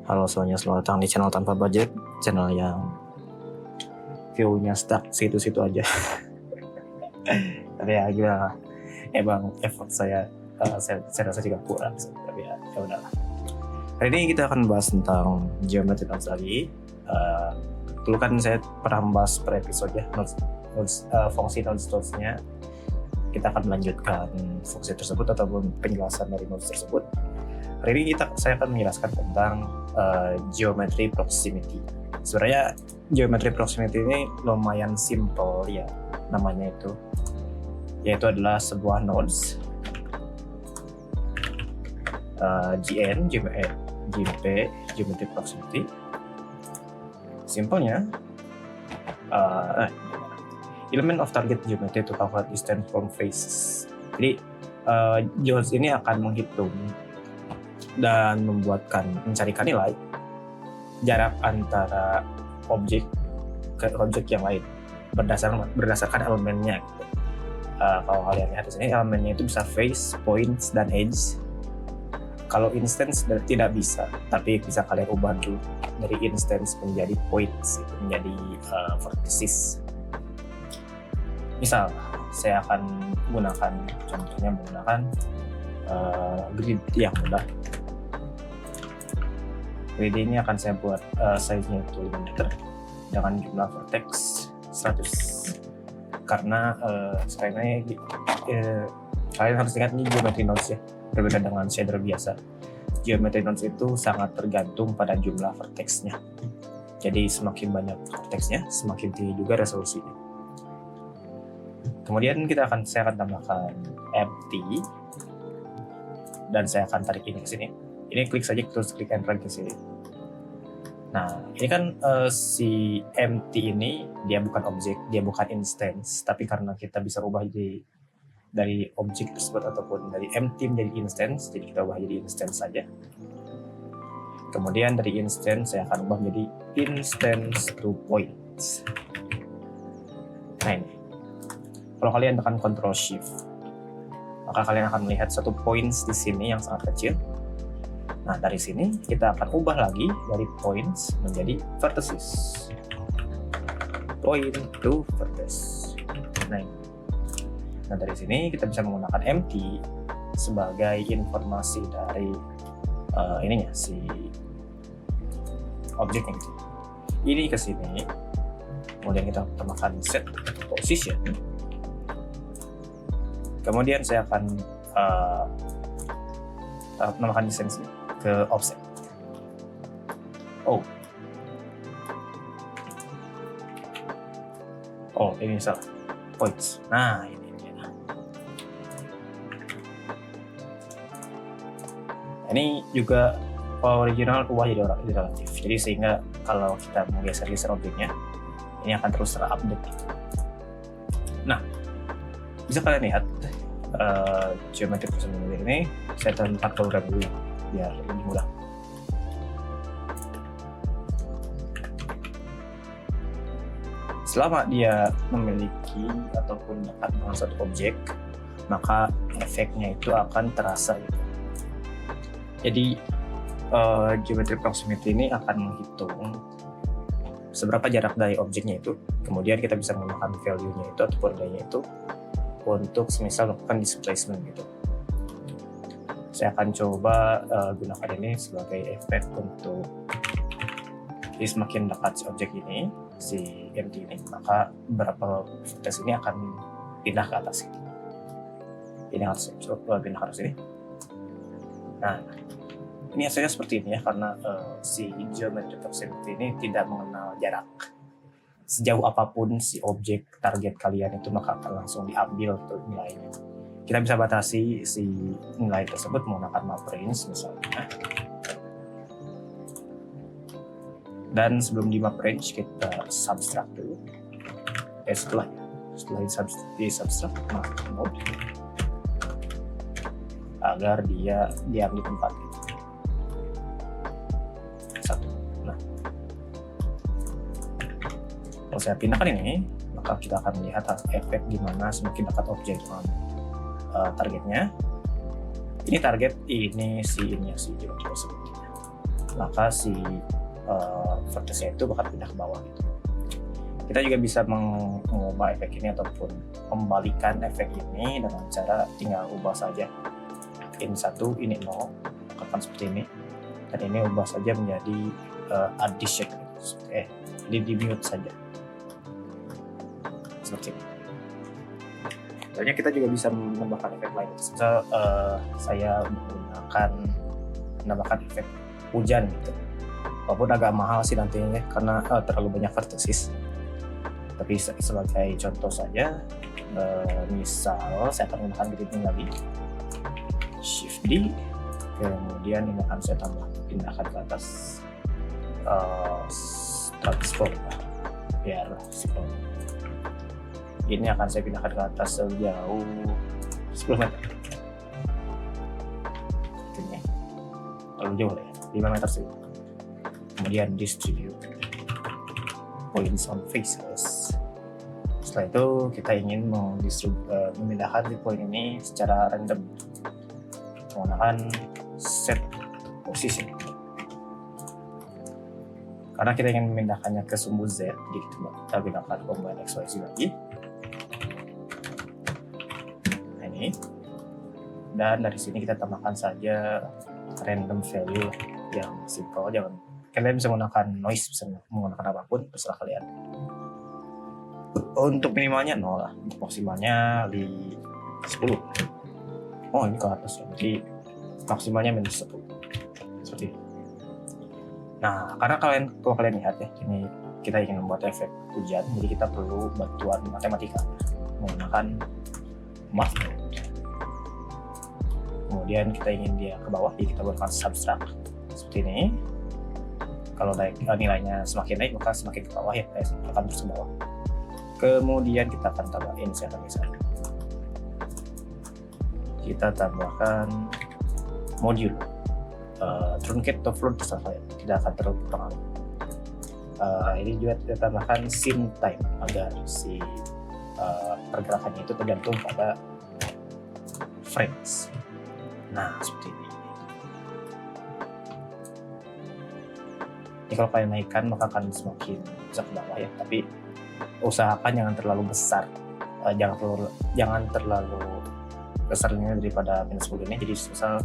Halo semuanya, selamat datang di channel tanpa budget, channel yang view-nya stuck situ-situ aja. Tapi ya gimana, emang effort saya rasa juga kurang, tapi ya udahlah. Hari ini kita akan bahas tentang geometry nodes lagi. Dulu kan saya pernah membahas per episode ya, fungsi nodes-nya. Kita akan melanjutkan fungsi tersebut ataupun penjelasan dari nodes tersebut. Hari ini saya akan menjelaskan tentang geometry proximity. Sebenarnya geometry proximity ini lumayan simple ya namanya itu, yaitu adalah sebuah nodes GP geometry proximity. Simpelnya element of target geometry to calculate distance from faces. Jadi geodes ini akan menghitung dan mencarikan nilai jarak antara objek ke objek yang lain berdasarkan elemennya. Gitu. Kalau kalian lihat di sini elemennya itu bisa face, points, dan edge. Kalau instance tidak bisa, tapi bisa kalian ubah dulu dari instance menjadi points, itu menjadi vertices. Misal saya akan menggunakan grid yang mudah. Grid ini akan saya buat size-nya itu 5 meter dengan jumlah vertex 100. Karena sekarang ini kalian harus ingat ini geometry nodes ya, berbeda dengan shader biasa. Geometry nodes itu sangat tergantung pada jumlah vertexnya. Jadi semakin banyak vertexnya, semakin tinggi juga resolusinya. Kemudian saya akan tambahkan empty dan saya akan tarik ini ke sini. Ini klik saja terus klik and drag ke sini. Nah, ini kan si empty ini dia bukan objek, dia bukan instance, tapi karena kita bisa ubah dari objek tersebut ataupun dari empty menjadi instance, jadi kita ubah jadi instance saja. Kemudian dari instance saya akan ubah menjadi instance to points. Nah ini. Kalau kalian tekan Ctrl Shift, maka kalian akan melihat satu points di sini yang sangat kecil. Nah, dari sini kita akan ubah lagi dari points menjadi vertices. Point to vertex. Nah, dari sini kita bisa menggunakan empty sebagai informasi dari si objeknya gitu. Ini ke sini. Kemudian kita tambahkan set position. Kemudian saya akan menambahkan distance ke offset. Oh, ini salah. Points. Nah, ini dia. Ini juga original ubah jadi relatif. Jadi sehingga kalau kita menggeser objeknya, ini akan terus terupdate. Nah, bisa kalian lihat geometry proximity ini saya tempat program dulu biar lebih mudah. Selama dia memiliki ataupun dekat dengan satu objek, maka efeknya itu akan terasa gitu. Jadi geometry proximity ini akan menghitung seberapa jarak dari objeknya itu, kemudian kita bisa menggunakan value-nya itu atau nilainya itu untuk semisal melakukan displacement gitu. Saya akan coba gunakan ini sebagai efek untuk jadi semakin dekat si objek ini, si empty ini, maka beberapa vertex ini akan pindah ke atas gitu. Ini harus pindah ke atas ini. Nah, ini hasilnya seperti ini ya, karena si geometry proximity ini tidak mengenal jarak. Sejauh apapun si objek target kalian itu, maka akan langsung diambil tuh nilainya. Kita bisa batasi si nilai tersebut menggunakan map range misalnya. Dan sebelum di map range kita subtract dulu. Setelah di subtract map node agar dia diam di tempat itu. Kalau saya pindahkan ini, maka kita akan melihat efek di mana semakin dekat objek dengan targetnya, ini target, ini si geometri sepertinya. Maka si vertexnya itu bakal pindah ke bawah gitu. Kita juga bisa mengubah efek ini ataupun membalikan efek ini dengan cara tinggal ubah saja ini 1, ini 0, akan seperti ini, dan ini ubah saja menjadi addition gitu. Jadi di mute saja seperti ini. Soalnya kita juga bisa menambahkan efek lain. Misal saya menambahkan efek hujan gitu, walaupun agak mahal sih nantinya karena terlalu banyak vertices. Tapi sebagai contoh saja, misal saya akan menggunakan gridding lagi, Shift D, kemudian ini akan saya pindahkan ke atas transform biar simple. Ini akan saya pindahkan ke atas sejauh 10 meter. Ini terlalu jauh ya, 5 meter sih. Kemudian distribute points on faces. Setelah itu kita ingin memindahkan di poin ini secara random menggunakan set position. Karena kita ingin memindahkannya ke sumbu Z, jadi kita gunakan combine XYZ lagi. Nah, ini. Dan dari sini kita tambahkan saja random value yang simple. Jangan, kalian bisa menggunakan noise, bisa menggunakan apapun, terserah kalian. Untuk minimalnya 0 lah, maksimalnya di 10. Oh, ini ke atas ya, jadi maksimalnya -10 seperti ini. Nah, karena kalau kalian lihat ya, ini kita ingin membuat efek hujan, jadi kita perlu bantuan matematika menggunakan math mode. Kemudian kita ingin dia ke bawah, jadi kita buatkan subtract seperti ini. Kalau nilainya semakin naik, maka semakin ke bawah ya, akan terus ke bawah. Kemudian kita akan tambahin misalnya. Kita tambahkan modul truncate to float, tidak akan terlalu berpengaruh. Ini juga kita tambahkan scene time agar si pergerakannya itu tergantung pada frames. Nah, seperti ini. Ini kalau kalian naikkan maka akan semakin bisa ke bawah ya, tapi usahakan jangan terlalu besar, jangan terlalu besarnya daripada -10 ini. Jadi misal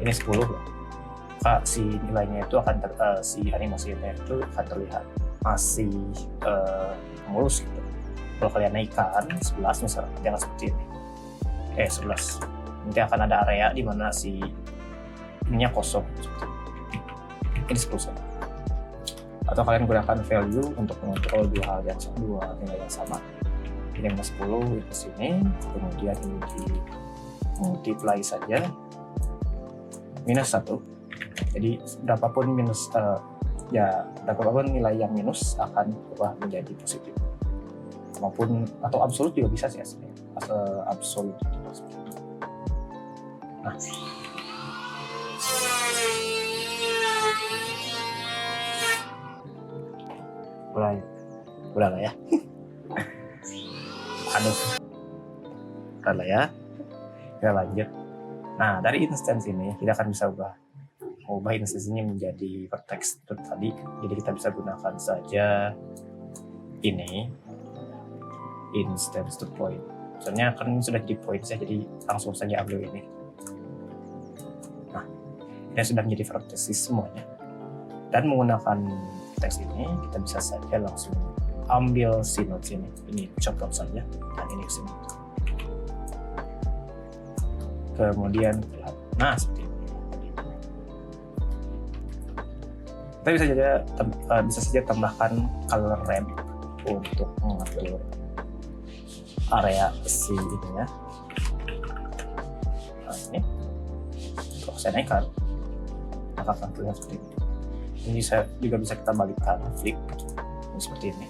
ini 10 loh, maka si nilainya itu akan si animasinya itu akan terlihat masih mulus gitu. Kalau kalian naikkan 11 misalnya, jangan seperti ini, 11, nanti akan ada area di mana si ininya kosong seperti ini. Ini 10 saja. Atau kalian gunakan value untuk mengontrol dua nilai yang sama. Ini -10 di sini, kemudian ini di multiply saja -1. Jadi berapapun berapapun nilai yang minus akan berubah menjadi positif. Atau absolut juga bisa sih aslinya. Absolut. Nah, udah lah ya. Aduh, udah lah ya. Kita lanjut. Nah, dari instance ini kita akan bisa ubah instansinya menjadi vertex tadi. Jadi kita bisa gunakan saja ini instance to point. Soalnya kan sudah jadi point saya, jadi langsung saja ambil ini. Nah, ini sudah menjadi vertex semuanya. Dan menggunakan teks ini kita bisa saja langsung ambil si nodes ini copot saja, dan ini ke sini. Kemudian nah seperti ini. Kita bisa saja tambahkan color ramp untuk mengatur area si ininya. Nah, ini kalau saya naikkan maka akan terlihat seperti ini. Ini juga bisa kita balikkan, flip ini seperti ini,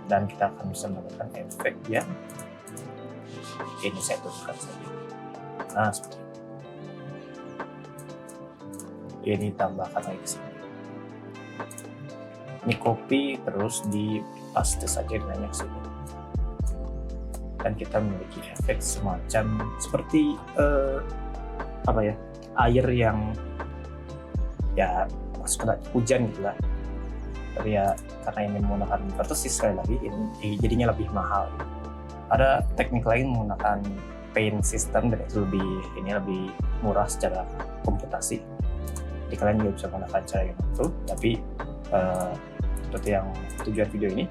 dan kita akan bisa menggunakan efek yang ini saya turunkan saja. Nah, seperti ini. Ini tambahkan lagi ke sini. Ini copy terus di paste saja nilainya ke sini. Dan kita memiliki efek semacam seperti apa ya, air yang ya masuk ke hujan gitu lah. Tapi ya karena ini menggunakan vertesis sekali lagi, ini jadinya lebih mahal. Ada teknik lain menggunakan paint system dan itu lebih murah secara komputasi. Jadi kalian juga bisa menggunakan cara yang itu. Tapi seperti yang tujuan video ini,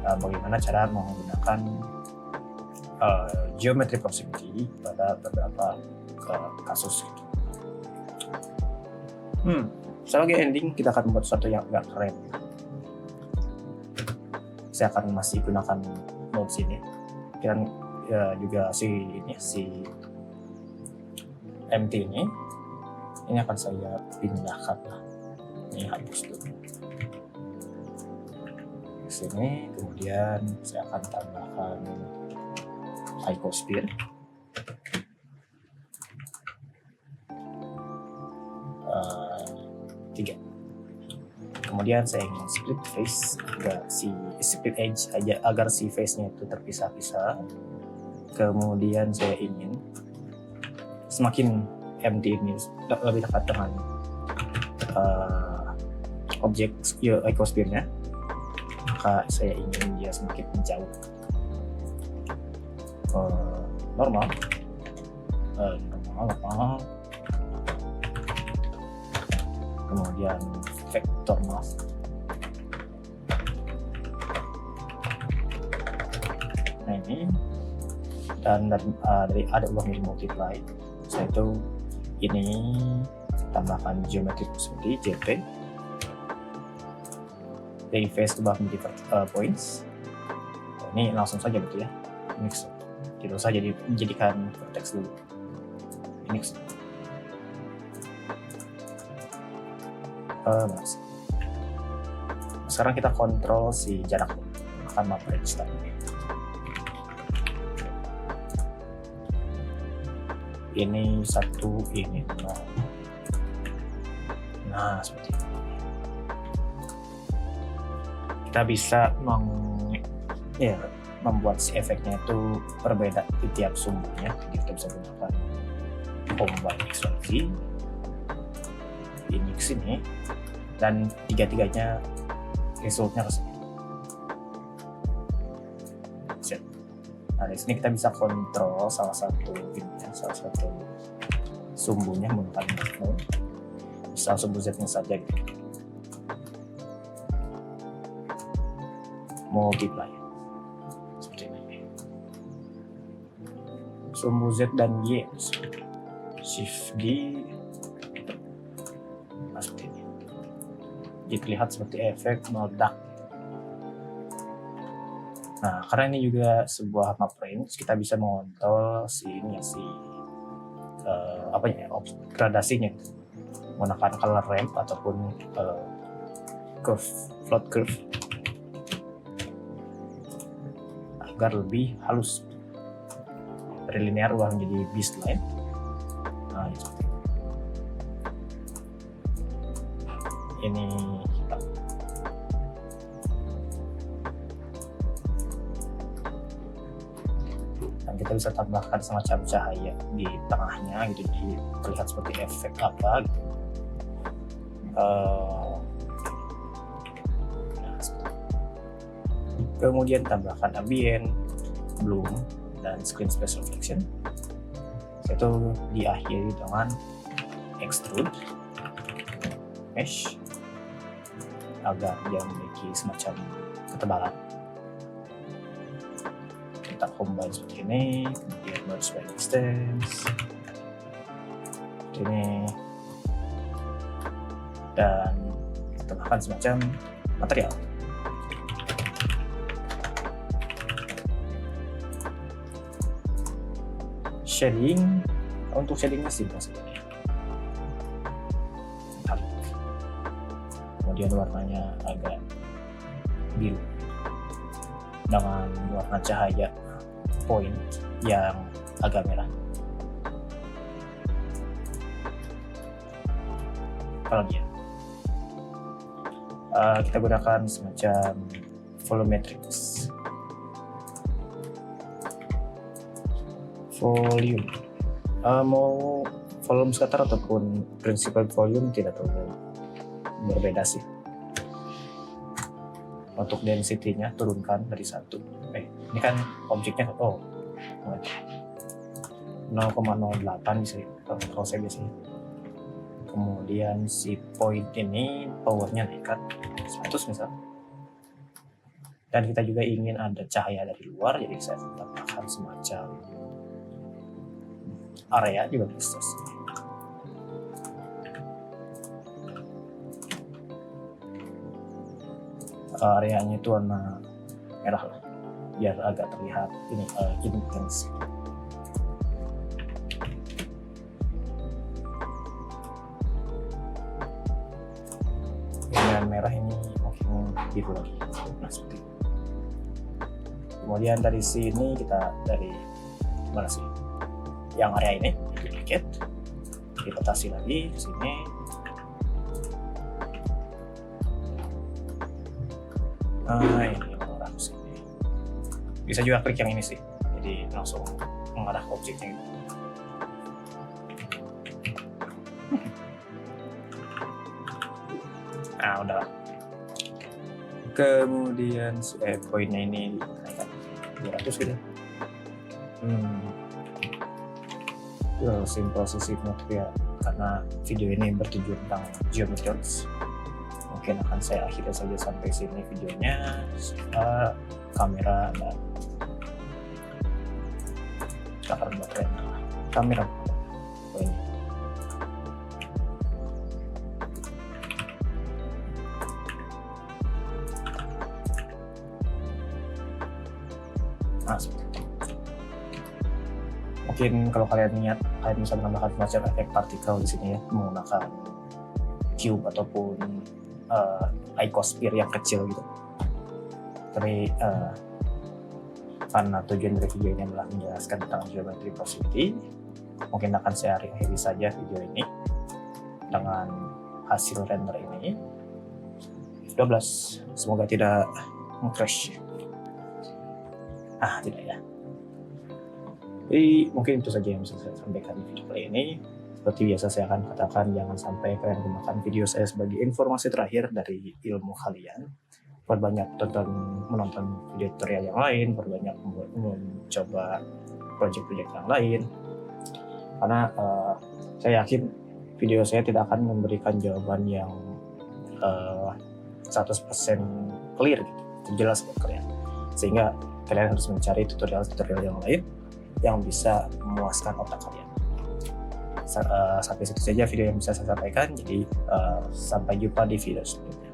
bagaimana cara menggunakan geometry proximity pada beberapa kasus gitu. Sebagai ending, kita akan membuat sesuatu yang agak keren. Saya akan masih gunakan nodes ini. Dan juga si MT ini akan saya pindahkan lah. Ini hapus dulu. Di sini, kemudian saya akan tambahkan icosphere. Tiga. Kemudian saya ingin split face agar si face-nya itu terpisah-pisah. Kemudian saya ingin semakin empty ini lebih dekat dengan objek icosphere-nya, maka saya ingin dia semakin menjauh. Normal. Kemudian vector mask. Nah ini, dan dari ada ulang multiply, saya itu ini tambahkan geometry proximity JP. Dari face to back menjadi points. Ini langsung saja betul ya, mix. Tidak usah dijadikan vertex dulu. Mix. Sekarang kita kontrol si jarak akan map range tadi. Ini satu, ini nol. Nah seperti ini. Kita bisa membuat si efeknya itu berbeda di tiap sumbunya. Jadi kita bisa gunakan combine X1Z ini ke sini, dan tiga-tiganya resultnya ke sini. Nah di sini kita bisa kontrol salah satu sumbunya menggunakan node, misal sumbu Z-nya saja gitu. Multiply seperti ini. Sumbu Z dan Y, shift D. Seperti ini. Jadi terlihat seperti efek meledak. Nah, karena ini juga sebuah map range, kita bisa mengontrol gradasinya menggunakan color ramp ataupun float curve agar lebih halus. Dari linear ubah menjadi baseline. Nah, seperti ini hitam. Dan kita bisa tambahkan semacam cahaya di tengahnya gitu, jadi terlihat seperti efek apa gitu. Kemudian tambahkan ambient, bloom, dan screen space reflection. Itu diakhiri dengan extrude mesh agar dia memiliki semacam ketebalan. Kita combine seperti ini, kemudian merge by distance seperti ini, dan tambahkan semacam material. Shading, untuk shadingnya simpel saja. Kemudian warnanya agak biru dengan warna cahaya point yang agak merah. Kalau dia kita gunakan semacam volumetrics. Volume mau volume scatter ataupun principal volume tidak terlalu berbeda sih. Untuk density-nya turunkan dari 1. Ini kan objeknya 0,08 bisa kalau saya biasanya. Kemudian si point ini powernya naikkan 100 misal. Dan kita juga ingin ada cahaya dari luar, jadi saya tambahkan semacam area juga bisa sih. Areanya itu warna merah lah, biar agak terlihat ini intens. Dengan merah ini mungkin biru lagi. Nah, seperti itu. Kemudian dari sini kita dari mana sih? Yang area ini duplicate, dipetasi lagi ke sini. Ini mengarah ke sini. Bisa juga klik yang ini sih, jadi langsung mengarah ke objeknya gitu. Nah, udah. Kemudian poinnya ini naikkan 200 gitu. Simple sih ya, karena video ini bertujuan tentang geometry. Mungkin akan saya akhiri saja sampai sini videonya. Kamera dan kamera poinnya. Nah, seperti itu. Mungkin kalau kalian niat, kalian bisa menambahkan semacam efek partikel di sini ya, menggunakan cube ataupun icosphere yang kecil gitu. Tapi karena tujuan dari video ini adalah menjelaskan tentang geometry proximity, mungkin akan saya akhiri saja video ini dengan hasil render ini 12. Semoga tidak crash. Tidak ya. Jadi mungkin itu saja yang bisa saya sampaikan di video kali ini. Seperti biasa saya akan katakan, jangan sampai kalian gunakan video saya sebagai informasi terakhir dari ilmu kalian. Perbanyak menonton video tutorial yang lain, perbanyak mencoba project-project yang lain. Karena saya yakin video saya tidak akan memberikan jawaban yang 100% clear gitu, jelas buat kalian. Sehingga kalian harus mencari tutorial-tutorial yang lain yang bisa memuaskan otak kalian. Sampai situ saja video yang bisa saya sampaikan. Jadi sampai jumpa di video selanjutnya.